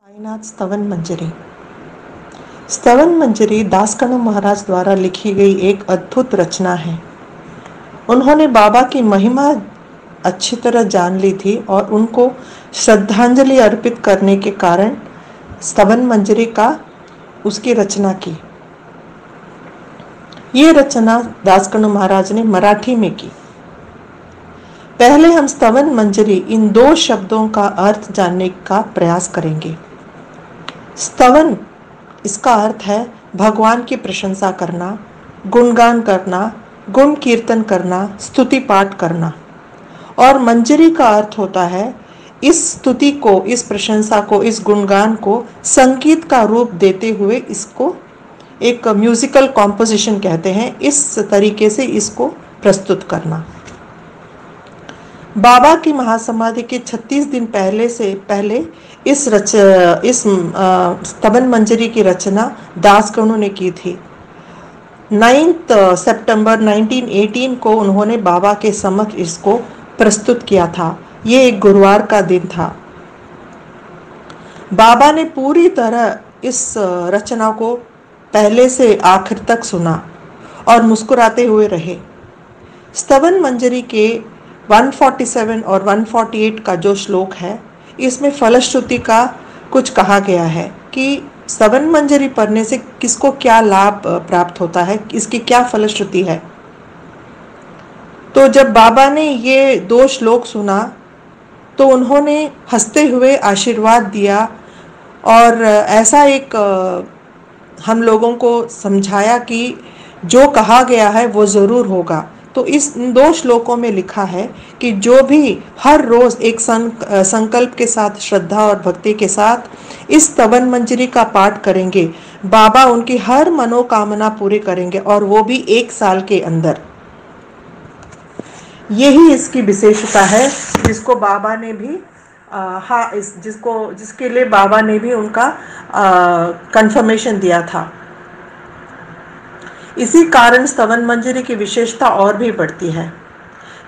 साईनाथ स्तवन मंजरी। स्तवन मंजरी दासकणु महाराज द्वारा लिखी गई एक अद्भुत रचना है। उन्होंने बाबा की महिमा अच्छी तरह जान ली थी और उनको श्रद्धांजलि अर्पित करने के कारण स्तवन मंजरी का उसकी रचना की। ये रचना दासकणु महाराज ने मराठी में की। पहले हम स्तवन मंजरी इन दो शब्दों का अर्थ जानने का प्रयास करेंगे। स्तवन, इसका अर्थ है भगवान की प्रशंसा करना, गुणगान करना, गुण कीर्तन करना, स्तुति पाठ करना। और मंजरी का अर्थ होता है इस स्तुति को, इस प्रशंसा को, इस गुणगान को संगीत का रूप देते हुए इसको एक म्यूजिकल कॉम्पोजिशन कहते हैं। इस तरीके से इसको प्रस्तुत करना। बाबा की महासमाधि के 36 दिन पहले इस स्तवन मंजरी की रचना दासकणु ने की थी। 9 सितंबर 1918 को उन्होंने बाबा के समक्ष इसको प्रस्तुत किया था। ये एक गुरुवार का दिन था। बाबा ने पूरी तरह इस रचना को पहले से आखिर तक सुना और मुस्कुराते हुए रहे। स्तवन मंजरी के 147 और 148 का जो श्लोक है, इसमें फलश्रुति का कुछ कहा गया है कि स्तवन मंजरी पढ़ने से किसको क्या लाभ प्राप्त होता है, इसकी क्या फलश्रुति है। तो जब बाबा ने ये दो श्लोक सुना तो उन्होंने हंसते हुए आशीर्वाद दिया और ऐसा एक हम लोगों को समझाया कि जो कहा गया है वो ज़रूर होगा। तो इस दो श्लोकों में लिखा है कि जो भी हर रोज एक संकल्प के साथ, श्रद्धा और भक्ति के साथ इस स्तवन मंजरी का पाठ करेंगे, बाबा उनकी हर मनोकामना पूरी करेंगे और वो भी 1 साल के अंदर। यही इसकी विशेषता है जिसको बाबा ने भी जिसके लिए बाबा ने भी उनका कंफर्मेशन दिया था। इसी कारण स्तवन मंजरी की विशेषता और भी बढ़ती है।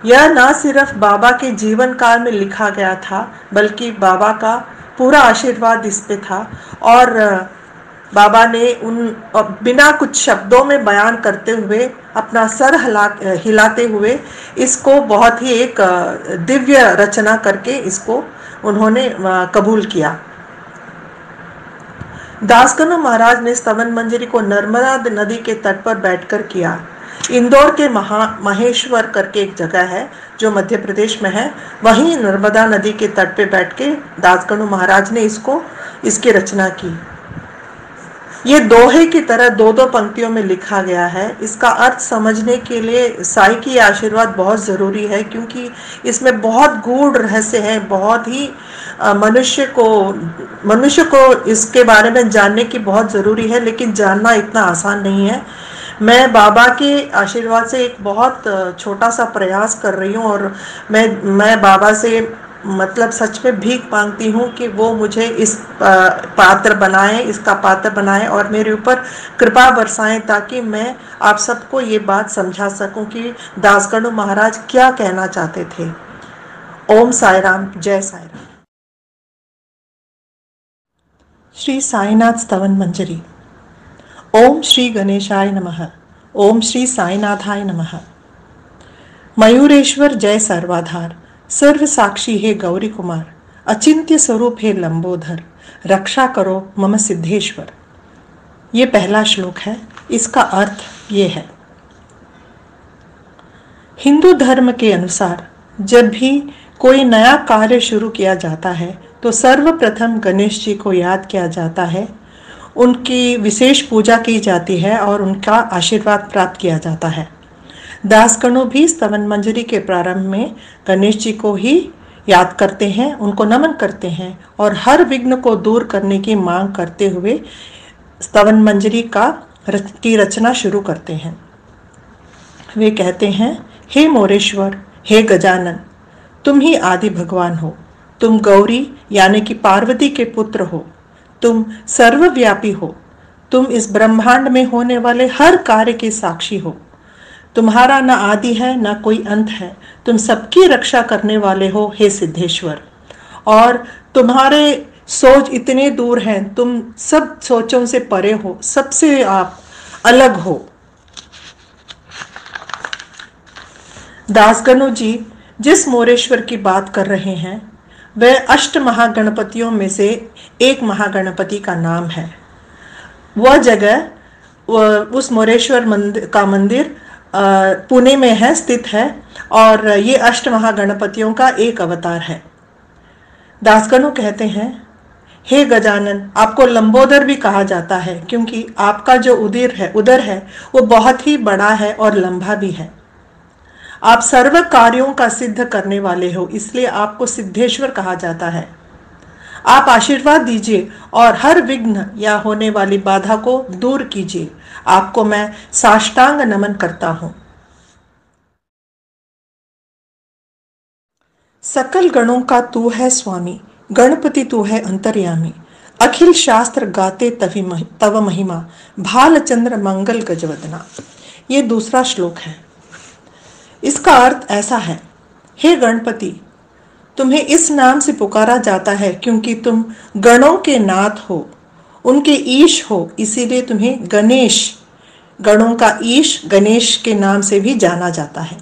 यह न सिर्फ बाबा के जीवन काल में लिखा गया था, बल्कि बाबा का पूरा आशीर्वाद इस पे था और बाबा ने बिना कुछ शब्दों में बयान करते हुए, अपना सर हिलाते हुए इसको बहुत ही एक दिव्य रचना करके इसको उन्होंने कबूल किया। दासकणु महाराज ने स्तवन मंजरी को नर्मदा नदी के तट पर बैठकर किया। इंदौर के महेश्वर करके एक जगह है जो मध्य प्रदेश में है, वहीं नर्मदा नदी के तट पे बैठ के दासकणु महाराज ने इसकी रचना की। ये दोहे की तरह दो पंक्तियों में लिखा गया है। इसका अर्थ समझने के लिए साईं की आशीर्वाद बहुत ज़रूरी है, क्योंकि इसमें बहुत गूढ़ रहस्य है। बहुत ही मनुष्य को इसके बारे में जानने की बहुत ज़रूरी है, लेकिन जानना इतना आसान नहीं है। मैं बाबा के आशीर्वाद से एक बहुत छोटा सा प्रयास कर रही हूँ और मैं बाबा से मतलब सच में भीख मांगती हूँ कि वो मुझे इसका पात्र बनाएं और मेरे ऊपर कृपा बरसाएं, ताकि मैं आप सबको ये बात समझा सकूं कि दासकणु महाराज क्या कहना चाहते थे। ओम साई राम, जय साई राम। श्री साईनाथ स्तवन मंजरी। ओम श्री गणेशाय नमः। ओम श्री साईनाथाय नमः। मयूरेश्वर जय सर्वाधार, सर्व साक्षी हे गौरी कुमार, अचिंत्य स्वरूप हे लंबोधर, रक्षा करो मम सिद्धेश्वर। ये पहला श्लोक है। इसका अर्थ ये है, हिंदू धर्म के अनुसार जब भी कोई नया कार्य शुरू किया जाता है तो सर्वप्रथम गणेश जी को याद किया जाता है, उनकी विशेष पूजा की जाती है और उनका आशीर्वाद प्राप्त किया जाता है। दासकणु भी स्तवन मंजरी के प्रारंभ में गणेश जी को ही याद करते हैं, उनको नमन करते हैं और हर विघ्न को दूर करने की मांग करते हुए स्तवन मंजरी की रचना शुरू करते हैं। वे कहते हैं, हे मोरेश्वर, हे गजानन, तुम ही आदि भगवान हो। तुम गौरी यानी कि पार्वती के पुत्र हो। तुम सर्वव्यापी हो। तुम इस ब्रह्मांड में होने वाले हर कार्य के साक्षी हो। तुम्हारा न आदि है न कोई अंत है। तुम सबकी रक्षा करने वाले हो, हे सिद्धेश्वर। और तुम्हारे सोच इतने दूर हैं, तुम सब सोचों से परे हो, सबसे आप अलग हो। दासगणु जी जिस मोरेश्वर की बात कर रहे हैं वह अष्ट महागणपतियों में से एक महागणपति का नाम है। वह जगह, उस मोरेश्वर मंदिर पुणे में है, स्थित है, और ये अष्ट महागणपतियों का एक अवतार है। दासगणु कहते हैं, हे गजानन, आपको लंबोदर भी कहा जाता है क्योंकि आपका जो उदर है वो बहुत ही बड़ा है और लंबा भी है। आप सर्व कार्यों का सिद्ध करने वाले हो, इसलिए आपको सिद्धेश्वर कहा जाता है। आप आशीर्वाद दीजिए और हर विघ्न या होने वाली बाधा को दूर कीजिए। आपको मैं साष्टांग नमन करता हूं। सकल गणों का तू है स्वामी, गणपति तू है अंतर्यामी। अखिल शास्त्र गाते तव महिमा, भालचंद्र मंगल गजवदना। ये दूसरा श्लोक है। इसका अर्थ ऐसा है, हे गणपति, तुम्हें इस नाम से पुकारा जाता है क्योंकि तुम गणों के नाथ हो, उनके ईश हो, इसीलिए तुम्हें गणेश, गणों का ईश गणेश के नाम से भी जाना जाता है।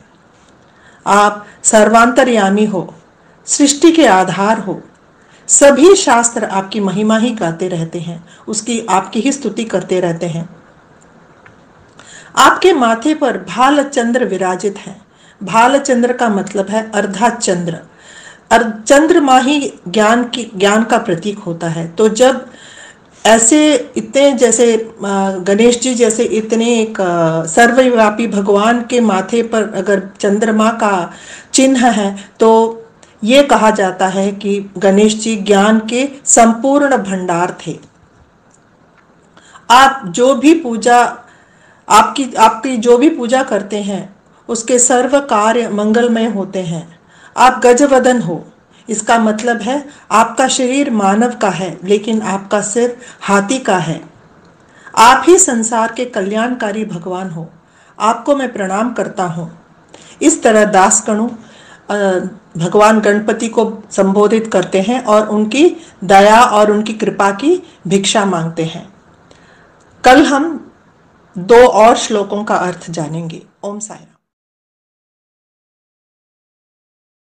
आप सर्वांतर्यामी हो, सृष्टि के आधार हो। सभी शास्त्र आपकी महिमा ही गाते रहते हैं, उसकी आपकी ही स्तुति करते रहते हैं। आपके माथे पर भालचंद्र विराजित है। भालचंद्र का मतलब है अर्धा चंद्र। चंद्रमा ही ज्ञान का प्रतीक होता है। तो जब ऐसे इतने, जैसे गणेश जी जैसे इतने एक सर्वव्यापी भगवान के माथे पर अगर चंद्रमा का चिन्ह है, तो ये कहा जाता है कि गणेश जी ज्ञान के संपूर्ण भंडार थे। आप जो भी पूजा, आपकी जो भी पूजा करते हैं उसके सर्व कार्य मंगलमय होते हैं। आप गजवदन हो, इसका मतलब है आपका शरीर मानव का है लेकिन आपका सिर हाथी का है। आप ही संसार के कल्याणकारी भगवान हो। आपको मैं प्रणाम करता हूँ। इस तरह दासगणु भगवान गणपति को संबोधित करते हैं और उनकी दया और उनकी कृपा की भिक्षा मांगते हैं। कल हम 2 और श्लोकों का अर्थ जानेंगे। ओम साई।